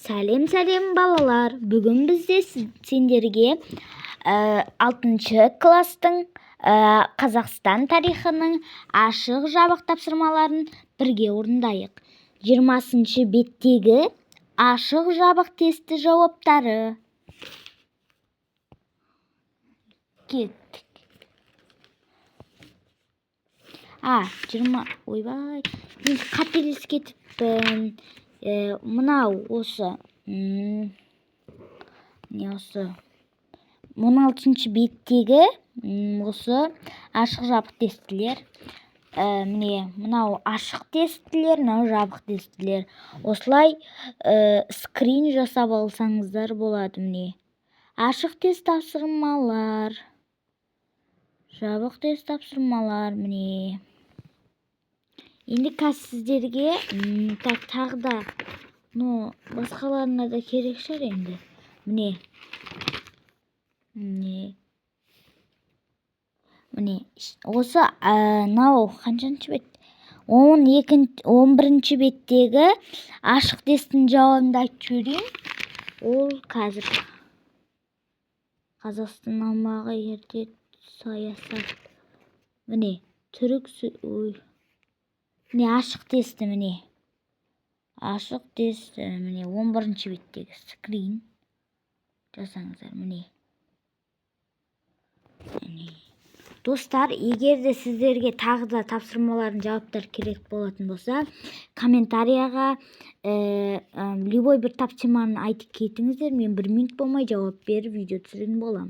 Сәлем балалар. Бүгін бізде сендерге 6 класстың Қазақстан тарихының ашық жабық тапсырмаларын бірге орындайық. 20 беттегі ашық жабық тесті жауаптары. Кеттік. 20 ойбай, мен қателесіп кетіппін. Мынау осы 16 беттегі осы ашық жабық тестілер. Міне мынау ашық тестілер, мынау жабық тестілер. Осылай скрин жасап алсаңыздар болады. Міне ашық тест тапсырмалар, жабық тест тапсырмалар. Міне енді сіздерге тағы да басқаларына да керек шығар енді. Міне осы мынау қаншаншы бет? 11 беттегі ашық тесттің жауабын айтып жіберейін. Ол қазір Қазақстан аумағы ерте саясат. Міне түрік міне ашық тесті, міне ашық тесті, міне 11 беттегі скрин жасаңыздар. Міне достар, егер де сіздерге тағы да тапсырмалардың жауаптары керек болатын болса, комментарияға любой бір тапсырманы айтып кетіңіздер. Мен 1 минут болмай жауап беріп видео түсіретін боламын.